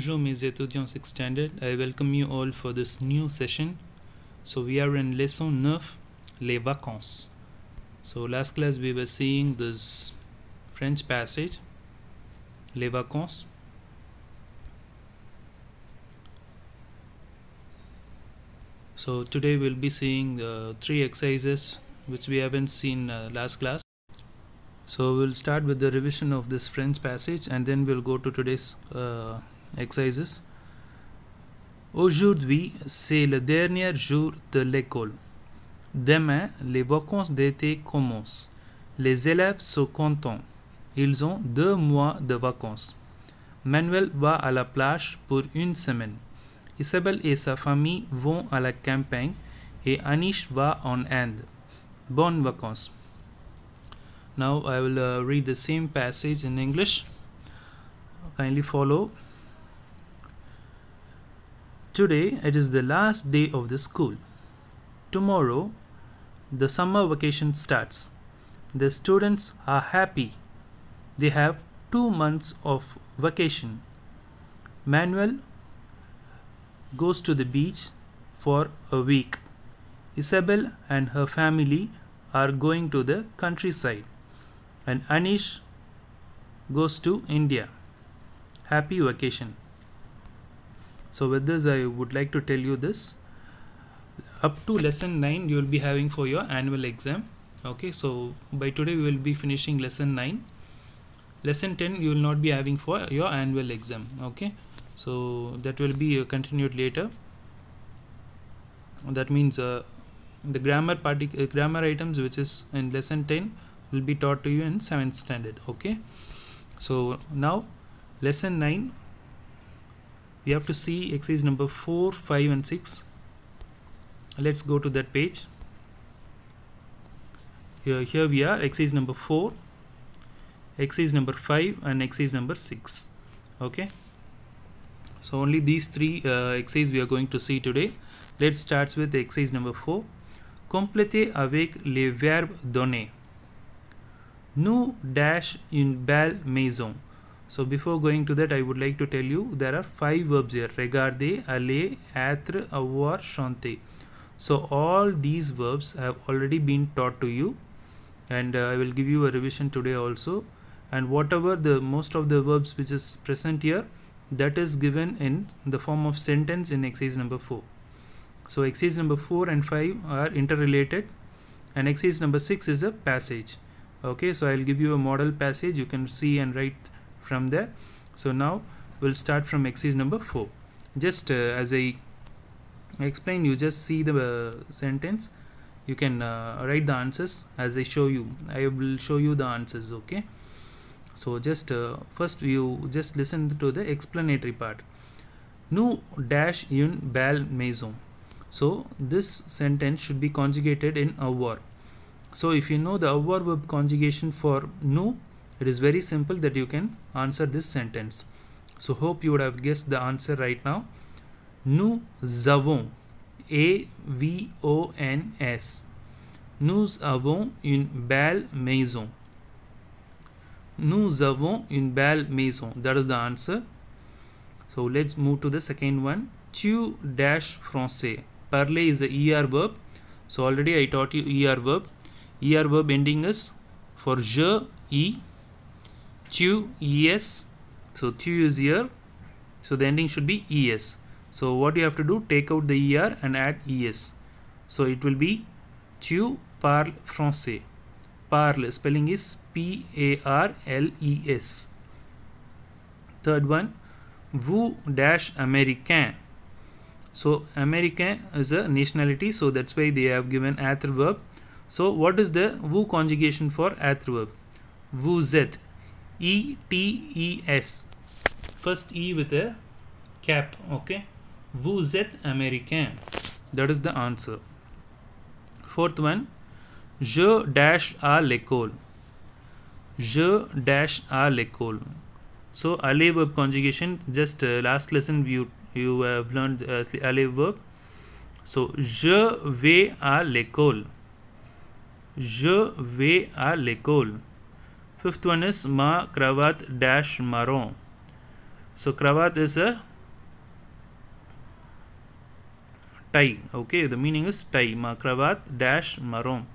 Bonjour mes étudiants extended. I welcome you all for this new session. So we are in lesson 9, les vacances. So last class we were seeing this French passage, les vacances. So today we'll be seeing three exercises which we haven't seen last class. So we'll start with the revision of this French passage and then we'll go to today's exercises. Aujourd'hui, c'est le dernier jour de l'école. Demain, les vacances d'été commencent. Les élèves sont contents. Ils ont 2 mois de vacances. Manuel va à la plage pour une semaine. Isabelle et sa famille vont à la campagne et Anish va en Inde. Bonnes vacances. Now I will read the same passage in English. Kindly follow. Today it is the last day of the school. Tomorrow the summer vacation starts. The students are happy. They have 2 months of vacation. Manuel goes to the beach for a week. Isabel and her family are going to the countryside. And Anish goes to India. Happy vacation. So with this I would like to tell you this. Up to lesson 9 you will be having for your annual exam. Okay, so by today we will be finishing lesson 9. Lesson 10 you will not be having for your annual exam. Okay, so that will be continued later. That means the grammar items which is in lesson 10 will be taught to you in 7th standard. Okay, so now lesson 9 we have to see exercise number 4, 5 and 6. Let's go to that page. Here we are, exercise number 4, exercise number 5 and exercise number 6. Okay, so only these three exercises we are going to see today. Let's start with exercise number 4. Complétez avec les verbes donnés. Nous dash une belle maison. So before going to that I would like to tell you there are 5 verbs here: regarder, aller, être, avoir, chanter. So all these verbs have already been taught to you and I will give you a revision today also, and whatever the most of the verbs which is present here, that is given in the form of sentence in exercise number 4. So exercise number 4 and 5 are interrelated and exercise number 6 is a passage. Okay, so I'll give you a model passage, you can see and write from there. So now we'll start from exercise number 4. Just as I explain, you just see the sentence, you can write the answers as I show you. I will show you the answers. Okay, so just first you just listen to the explanatory part. Nous dash une belle maison. So this sentence should be conjugated in avoir. So if you know the avoir verb conjugation for nous, it is very simple that you can answer this sentence. So hope you would have guessed the answer right now. Nous avons, A-V-O-N-S. Nous avons une belle maison. Nous avons une belle maison. That is the answer. So let's move to the second one. Tu dash français. Parler is the ER verb. So already I taught you ER verb. ER verb ending is for je, E, tu, es. So tu is here, so the ending should be es. So what you have to do, take out the er and add es. So it will be tu parles français. Parle spelling is P-A-R-L-E-S. Third one, vous dash américain. So américain is a nationality, so that's why they have given être verb. So what is the vous conjugation for être verb? Vous êtes, E-T-E-S. First E with a cap. Okay, vous êtes américain. That is the answer. Fourth one, je dash à l'école. Je dash à l'école. So aller verb conjugation, just last lesson you have learned aller verb. So je vais à l'école. Je vais à l'école. Fifth one is ma cravate dash marron. So cravat is a tie. Okay, the meaning is tie. Ma cravat dash maroon.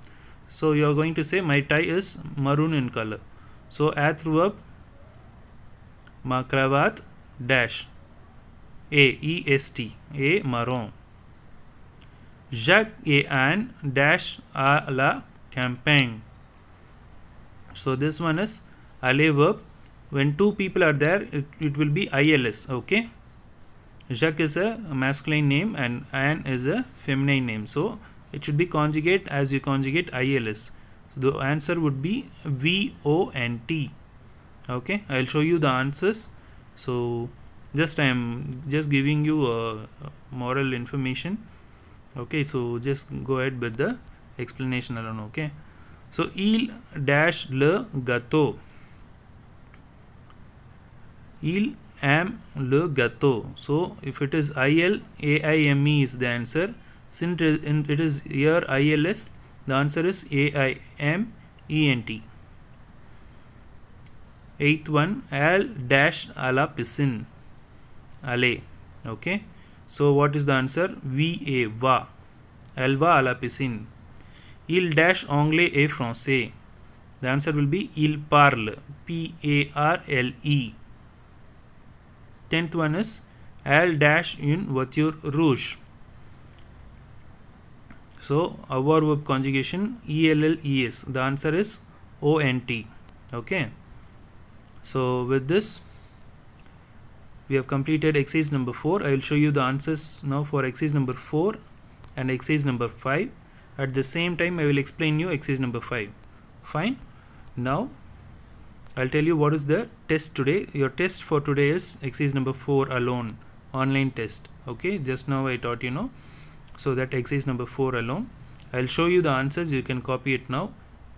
So you are going to say my tie is maroon in color. So add verb ma cravat dash a marron. Jacques et Anne dash à la campagne. So this one is aller verb. When two people are there, it will be ILS. Okay. Jacques is a masculine name and Anne is a feminine name. So it should be conjugate as you conjugate ILS. So the answer would be VONT. Okay. I'll show you the answers. So I am just giving you moral information. Okay, so just go ahead with the explanation alone. Okay, so il dash le gâteau. Il aime le gâteau. So if it is ILAIME is the answer. Since it is here ILS, the answer is AIMENT. Eighth one, elle dash à la piscine. Aller. Okay. So what is the answer? VA, va. Elle va à la piscine. Il dash anglais et français. The answer will be il parle. PARLE. 10th one is elle dash une voiture rouge. So our verb conjugation ELLES. The answer is ONT. Okay. So with this, we have completed exercise number 4. I will show you the answers now for exercise number 4 and exercise number 5. At the same time, I will explain you exercise number 5. Fine. Now, I'll tell you what is the test today. Your test for today is exercise number 4 alone. Online test. Okay. Just now I taught you now. So that exercise number 4 alone. I'll show you the answers. You can copy it now.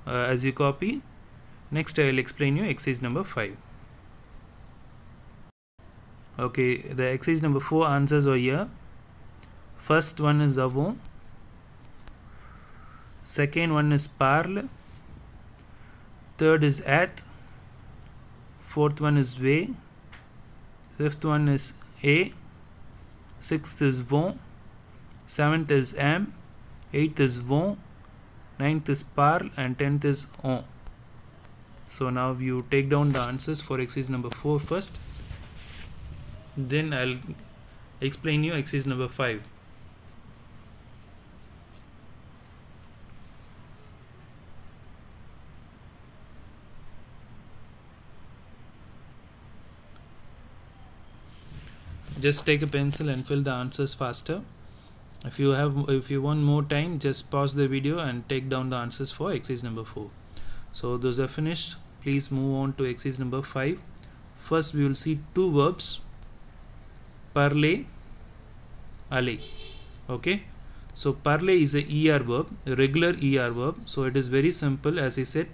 As you copy, next I will explain you exercise number 5. Okay, the exercise number 4 answers are here. First one is avons. Second one is parle. Third is at. Fourth one is ve. Fifth one is a. Sixth is vont. Seventh is am. Eighth is vont. Ninth is parle and 10th is on. So now you take down the answers for exercise number 4 first. Then I'll explain you exercise number 5. Just take a pencil and fill the answers faster. If you want more time, just pause the video and take down the answers for exercise number 4. So those are finished. Please move on to exercise number 5. First we will see two verbs. Parler, aller. Okay. So parler is a ER verb, a regular ER verb. So it is very simple. As I said,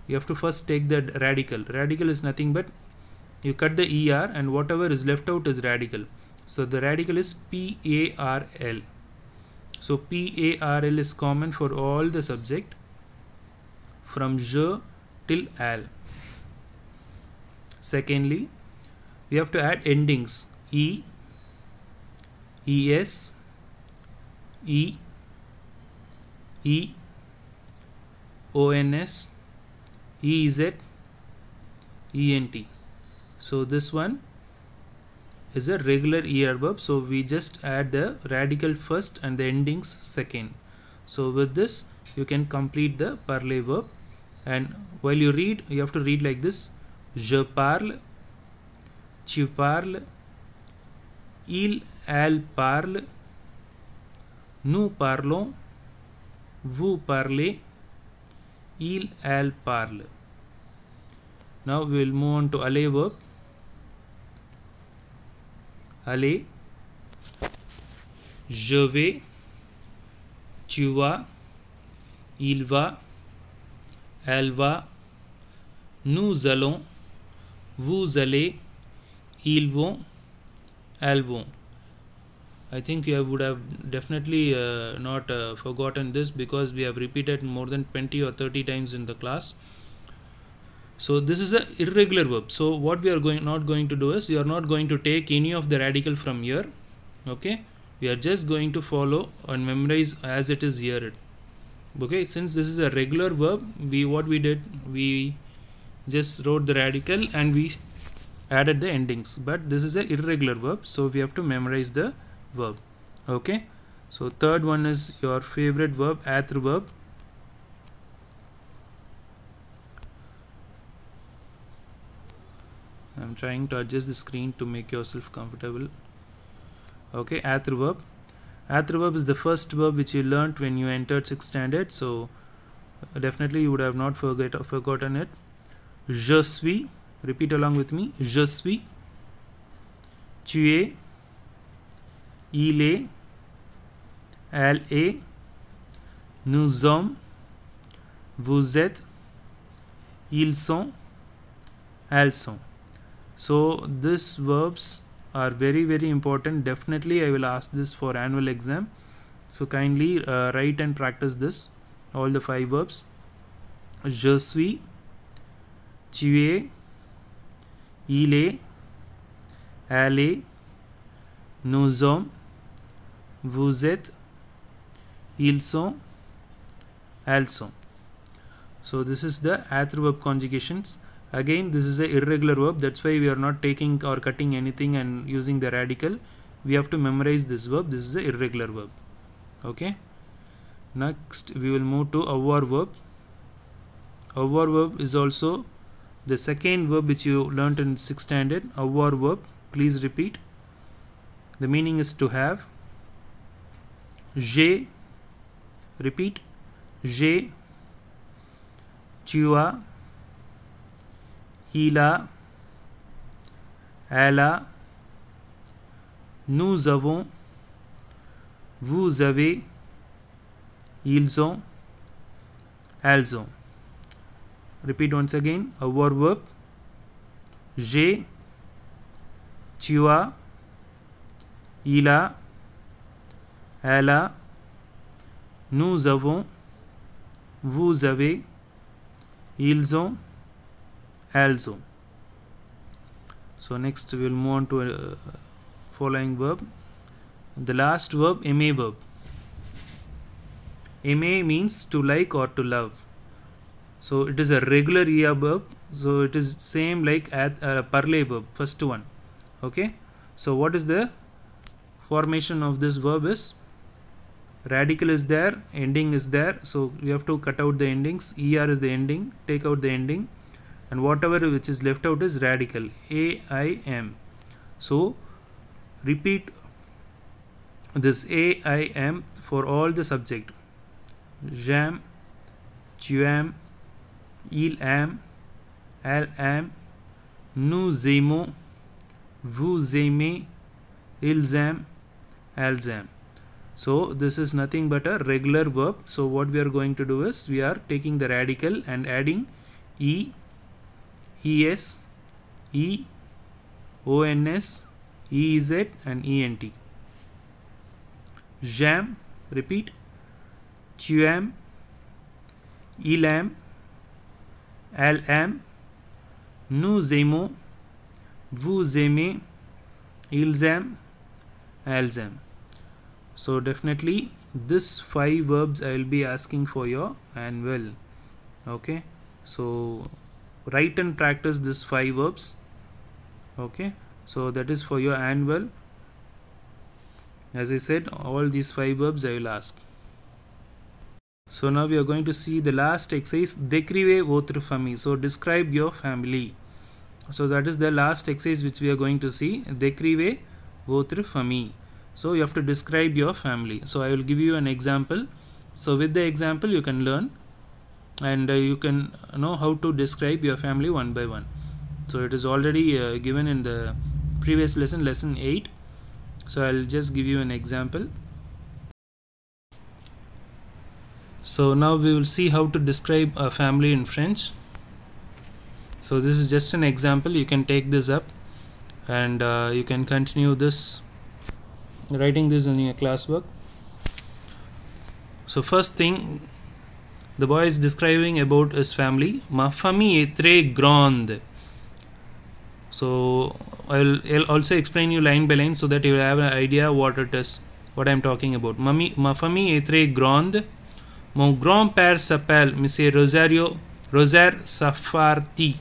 you have to first take the radical. Radical is nothing but you cut the ER and whatever is left out is radical. So the radical is PARL. So PARL is common for all the subject from je till al. Secondly, we have to add endings E, ES, E, ONS, EZ, ENT. So this one is a regular ER verb. So we just add the radical first and the endings second. So with this you can complete the parler verb. And while you read, you have to read like this: je parle, tu parles, elle parle, nous parlons, vous parlez, elle parle. Now we will move on to aller verb. Aller, je vais, tu vas, il va, elle va, nous allons, vous allez, ils vont, elles vont. I think you would have definitely not forgotten this, because we have repeated more than 20 or 30 times in the class. So this is an irregular verb. So what we are not going to do is, you are not going to take any of the radical from here. Okay, We are just going to follow and memorize as it is here. Okay, since this is a regular verb, we just wrote the radical and we added the endings, but this is a irregular verb, so we have to memorize the verb. Okay, so third one is your favorite verb, être verb. I'm trying to adjust the screen to make yourself comfortable. Okay, être verb. Être verb is the first verb which you learnt when you entered 6th standard, so definitely you would have not forgotten it. Je suis, repeat along with me. Je suis, tu es, il est, elle est, nous sommes, vous êtes, ils sont, elles sont. So these verbs are very important. Definitely I will ask this for annual exam, so kindly write and practice this, all the 5 verbs. Je suis, tu es, il est, elle est, nous sommes, vous êtes, ils sont, elles sont. So this is the être verb conjugations. Again, this is a irregular verb, that's why we are not taking or cutting anything and using the radical. We have to memorize this verb. This is a irregular verb. Okay, next we will move to avoir verb. Avoir verb is also the second verb which you learnt in 6th standard. Avoir verb, please repeat. The meaning is to have. J'ai, repeat. J'ai, tu as, il a, elle a, nous avons, vous avez, ils ont, elles ont. Repeat once again. Avoir verb. J'ai, tu as, il a, elle a, nous avons, vous avez, ils ont, elles ont. So next we will move on to following verb. The last verb, aimer verb. Aimer means to like or to love. So it is a regular ER verb, so it is same like parler verb, first one. Okay, so what is the formation of this verb is, radical is there, ending is there, so we have to cut out the endings. ER is the ending, take out the ending, and whatever which is left out is radical, AIM. So repeat this AIM for all the subject. J'aime, tu aimes, il aime, elle aime, nous aimons, vous aimez, ils aiment, elles aiment. So this is nothing but a regular verb. So what we are going to do is, we are taking the radical and adding E, ES, E, ONS, EZ and ENT. J'aime, repeat. Tu aimes, il aime, elle aime, nous aimons, vous aimez, ils aiment, elles aiment. So definitely this 5 verbs I will be asking for your annual. Okay, so write and practice this 5 verbs. Okay, so that is for your annual. As I said, all these 5 verbs I will ask. So now we are going to see the last exercise, décrivez votre famille. So describe your family. So that is the last exercise which we are going to see, décrivez votre famille. So you have to describe your family. So I will give you an example. So with the example you can learn, and you can know how to describe your family one by one. So it is already given in the previous lesson, lesson 8. So I'll just give you an example. So now we will see how to describe a family in French. So this is just an example. You can take this up and you can continue this, writing this in your classwork. So first thing, the boy is describing about his family. Ma famille est très grande. So I'll also explain you line by line so that you will have an idea what it is. what I'm talking about. Ma famille est très grande. Mon grand-père s'appelle Monsieur Rosaire Safarti.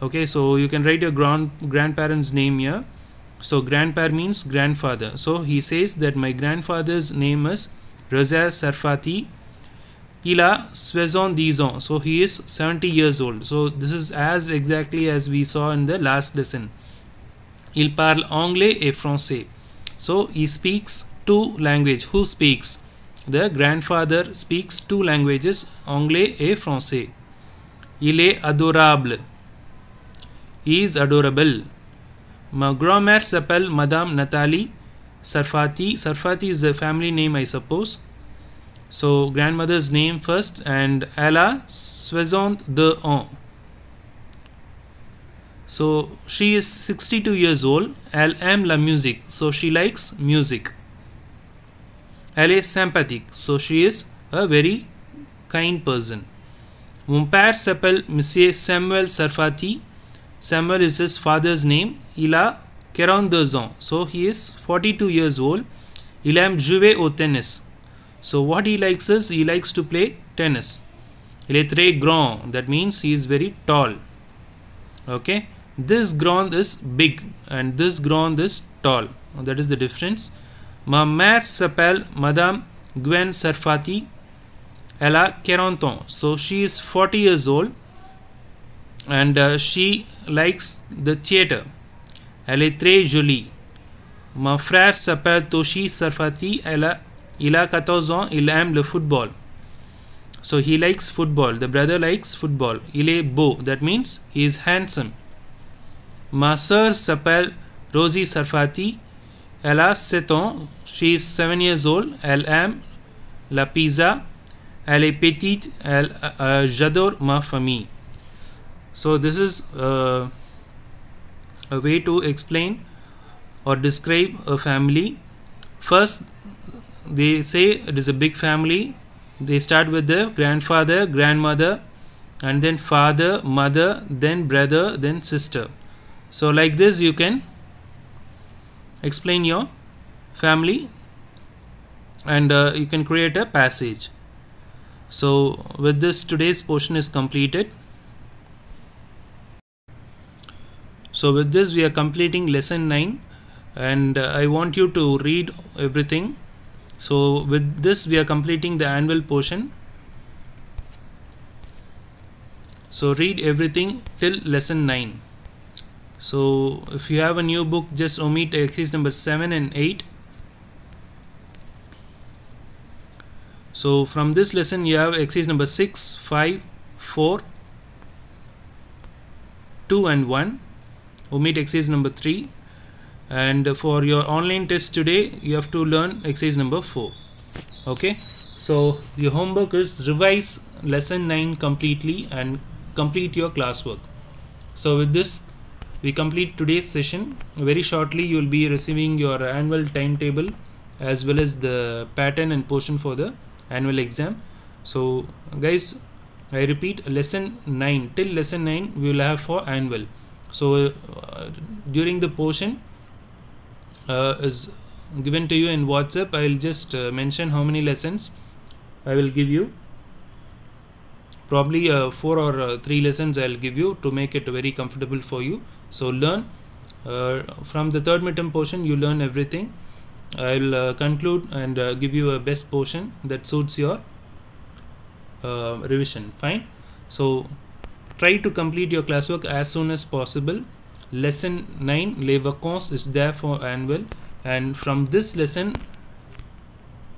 Okay, so you can write your grandparents' name here. So grandpère means grandfather. So he says that my grandfather's name is Rosaire Sarfati. Il a 70 ans. So he is 70 years old. So this is as exactly as we saw in the last lesson. Il parle anglais et français. So he speaks two languages. Who speaks? The grandfather speaks two languages, anglais et français. Il est adorable. He is adorable. Ma grand-mère s'appelle Madame Nathalie Sarfati. Sarfati is the family name, I suppose. So grandmother's name first, and elle a 62 ans. So she is 62 years old. Elle aime la musique. So she likes music. Elle est sympathique. So she is a very kind person. Mon père s'appelle Monsieur Samuel Sarfati. Samuel is his father's name. Il a 42 ans. So he is 42 years old. Il aime jouer au tennis. So what he likes is he likes to play tennis. Il est très grand. That means he is very tall. Okay. This grand is big and this grand is tall. That is the difference. Ma mère s'appelle Madame Gwen Sarfati. Elle a 40 ans. So she is 40 years old and she likes the theatre. Elle est très jolie. Mon frère s'appelle Toshi Sarfati. Il a 14 ans. Il aime le football. So he likes football. The brother likes football. Il est beau. That means he is handsome. Ma sœur s'appelle Rosie Sarfati. Elle a 7 ans. She is 7 years old. Elle aime la pizza. Elle est petite. J'adore ma famille. So this is a way to explain or describe a family. First, they say it is a big family. They start with the grandfather, grandmother, and then father, mother, then brother, then sister. So like this you can explain your family and you can create a passage. So with this, today's portion is completed. So with this we are completing lesson 9 and I want you to read everything. So with this we are completing the annual portion. So read everything till lesson 9. So if you have a new book, just omit exercise number 7 and 8. So from this lesson you have exercise number 6, 5, 4, 2 and 1. Omit exercise number 3. And for your online test today you have to learn exercise number 4. Okay, so your homework is revise lesson 9 completely and complete your classwork. So with this we complete today's session. Very shortly you will be receiving your annual timetable as well as the pattern and portion for the annual exam. So guys, I repeat, lesson 9 till lesson 9 we will have for annual. So during the portion is given to you in WhatsApp, I will just mention how many lessons I will give you. Probably 4 or 3 lessons I will give you to make it very comfortable for you. So learn from the third midterm portion, you learn everything. I will conclude and give you a best portion that suits your revision. Fine. So try to complete your classwork as soon as possible. Lesson 9 les vacances is there for annual, and from this lesson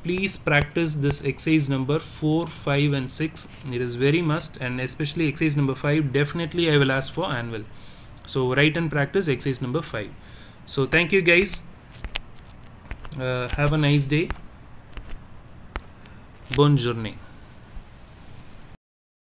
please practice this exercise number 4, 5 and 6. It is very must, and especially exercise number 5 definitely I will ask for annual. So write and practice exercise number 5. So thank you guys. Have a nice day. Bonne journée.